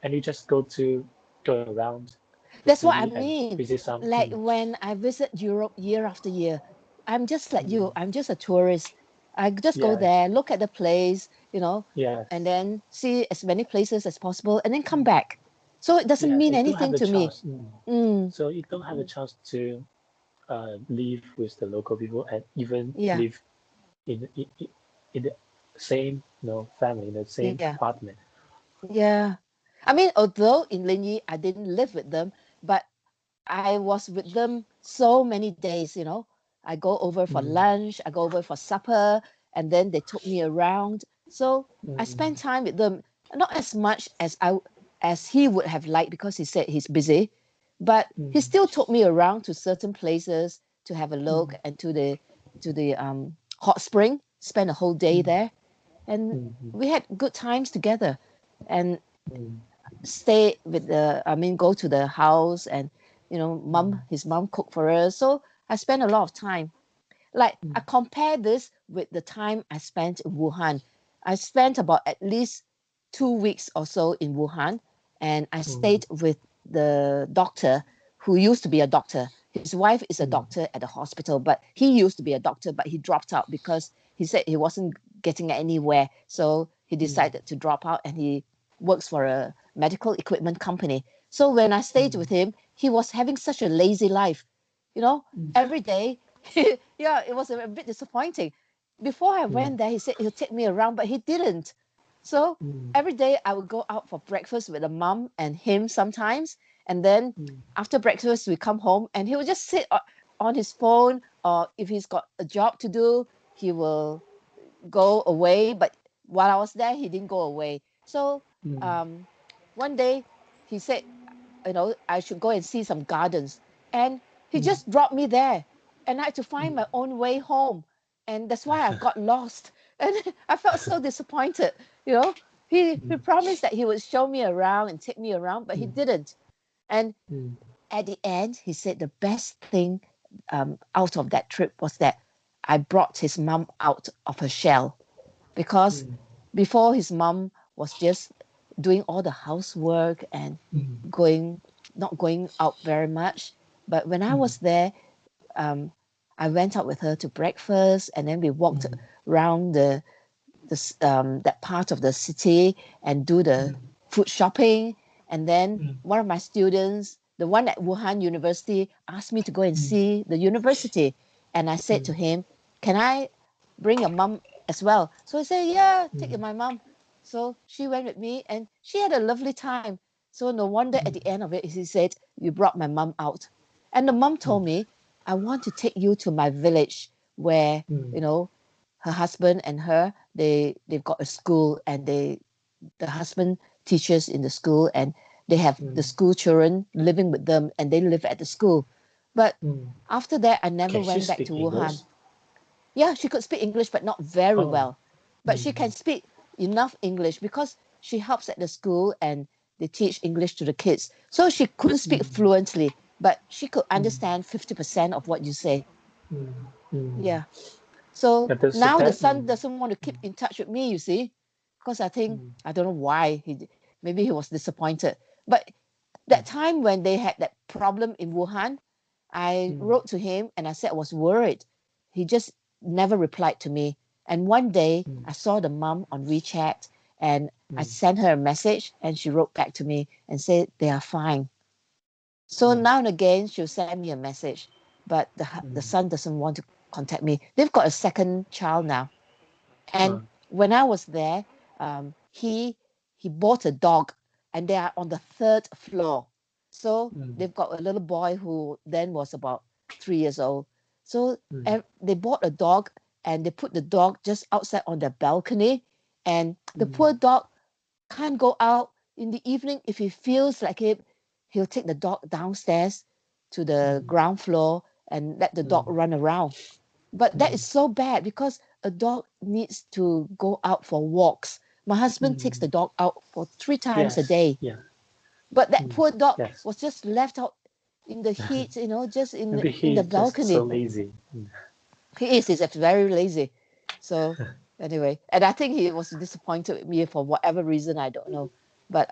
A: and you just go around the
B: That's what
A: city
B: I
A: and
B: mean.
A: visit some.
B: Like when I visit Europe year after year, I'm just like
A: Mm,
B: you. I'm just a tourist. I just go
A: yes,
B: there, look at the place, and
A: yes,
B: then see as many places as possible, and then come back. So it doesn't
A: yes.
B: mean
A: You don't have
B: anything
A: the
B: to me.
A: chance.
B: Mm,
A: So you don't have the chance to live with the local people and even
B: yeah,
A: live in the same family in the same
B: yeah,
A: apartment.
B: yeah. I mean, although in Linyi I didn't live with them, but I was with them so many days. I go over for
A: Mm,
B: lunch, I go over for supper, and then they took me around. So I
A: mm,
B: spent time with them, not as much as he would have liked because he said he's busy, but he
A: mm,
B: still took me around to certain places to have a look
A: mm,
B: and to the hot spring, spend a whole day
A: mm,
B: there, and
A: mm, mm,
B: we had good times together. And
A: mm,
B: stay with go to the house and
A: mm,
B: his mom cooked for us. So I spent a lot of time. Like
A: mm,
B: I compare this with the time I spent in Wuhan. I spent about at least 2 weeks or so in Wuhan, and I
A: mm,
B: stayed with the doctor who used to be a doctor. His wife is a
A: mm,
B: doctor at the hospital, but he used to be a doctor, but he dropped out because he said he wasn't getting anywhere. So he
A: mm,
B: decided to drop out and he works for a medical equipment company. So when I stayed with
A: mm,
B: him, he was having such a lazy life. You know,
A: mm,
B: every day, yeah, it was a bit disappointing. Before I
A: mm,
B: went there, he said he'll take me around, but he didn't. So
A: mm,
B: every day I would go out for breakfast with the mom and him sometimes. And then
A: mm,
B: after breakfast, we come home and he would just sit on his phone, or if he's got a job to do, he will go away. But while I was there, he didn't go away. So
A: mm,
B: um, one day he said, I should go and see some gardens. And he just dropped me there. And I had to find my own way home. And that's why I got lost. And I felt so disappointed. You know, he promised that he would show me around and take me around, but he didn't. And at the end, he said the best thing out of that trip was that I brought his mom out of her shell, because before, his mom was just doing all the housework and not going out very much. But when I was there, I went out with her to breakfast, and then we walked around that part of the city and do the food shopping. And then one of my students, the one at Wuhan University, asked me to go and see the university. And I said to him, can I bring your mom as well? So he said, yeah, take my mom. So she went with me and she had a lovely time. So no wonder at the end of it, he said, you brought my mom out. And the mom told me, I want to take you to my village where, you know, her husband and her, they've got a school, and the husband teaches in the school, and they have the school children living with them, and they live at the school. But after that, I never
A: Can she
B: went back
A: speak
B: to
A: English?
B: Wuhan. Yeah, she could speak English, but not very
A: Oh.
B: well. But she can speak enough English because she helps at the school and they teach English to the kids. So she couldn't speak fluently, but she could understand 50% of what you say. Yeah. So
A: But does
B: now the
A: that
B: son doesn't want to keep in touch with me, you see, because I think, I don't know why, maybe he was disappointed. But that time when they had that problem in Wuhan, I wrote to him and I said I was worried. He just never replied to me. And one day I saw the mom on WeChat, and I sent her a message, and she wrote back to me and said they are fine. So now and again she'll send me a message, but the son doesn't want to contact me. They've got a second child now. And when I was there, he bought a dog, and they are on the third floor. So they've got a little boy who then was about 3 years old. So they bought a dog, and they put the dog just outside on the balcony, and the poor dog can't go out in the evening. If he feels like it, he'll take the dog downstairs to the ground floor and let the dog run around. But that is so bad because a dog needs to go out for walks. My husband takes the dog out for 3 times a
A: Yes.
B: day.
A: Yeah.
B: But that poor dog
A: Yes.
B: was just left out in the heat, you know, just in
A: Maybe
B: the
A: he's just so
B: balcony.
A: lazy.
B: He's very lazy. So anyway, and I think he was disappointed with me for whatever reason, I don't know. But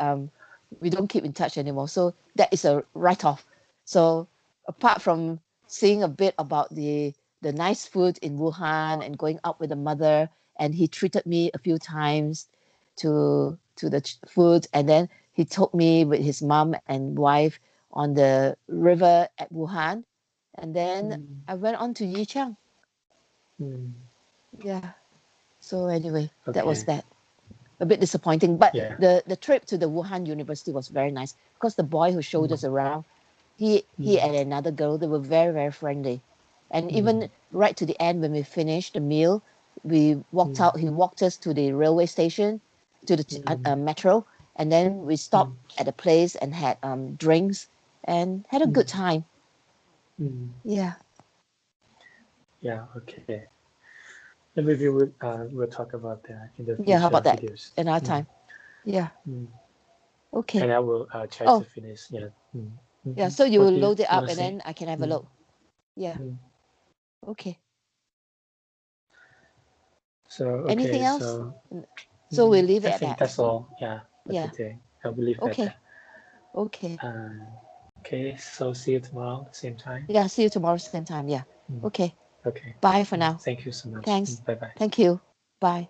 B: we don't keep in touch anymore. So that is a write-off. So apart from seeing a bit about the nice food in Wuhan and going out with the mother, and he treated me a few times to the food, and then he took me with his mom and wife on the river at Wuhan, and then I went on to Yichang. Yeah. So anyway, that was
A: Okay.
B: that. A bit disappointing, but
A: Yeah.
B: the trip to the Wuhan University was very nice because the boy who showed us around, he and another girl, they were very friendly, and even right to the end when we finished the meal, we walked out. He walked us to the railway station, to the metro, and then we stopped at a place and had drinks and had a good time. Yeah.
A: Yeah. Okay. And maybe we'll talk about that in the
B: Yeah. How
A: future
B: about that?
A: videos.
B: Another time. Yeah. Okay.
A: And I will try to
B: Oh,
A: finish. Yeah.
B: yeah. So you
A: What
B: will
A: do you
B: load it
A: want
B: up
A: to
B: and
A: say?
B: then I can have a look. Yeah.
A: Mm.
B: Okay.
A: So
B: Anything
A: okay.
B: else?
A: So
B: So we'll leave it
A: I
B: at
A: think
B: that.
A: that's all. Yeah. For
B: Yeah.
A: today, I will leave it at
B: Okay.
A: that.
B: Okay.
A: Okay. So see you tomorrow, same time.
B: Yeah. See you tomorrow, same time. Yeah.
A: Mm.
B: Okay.
A: Okay.
B: Bye for now.
A: Thank you so much.
B: Thanks.
A: Bye bye.
B: Thank you. Bye.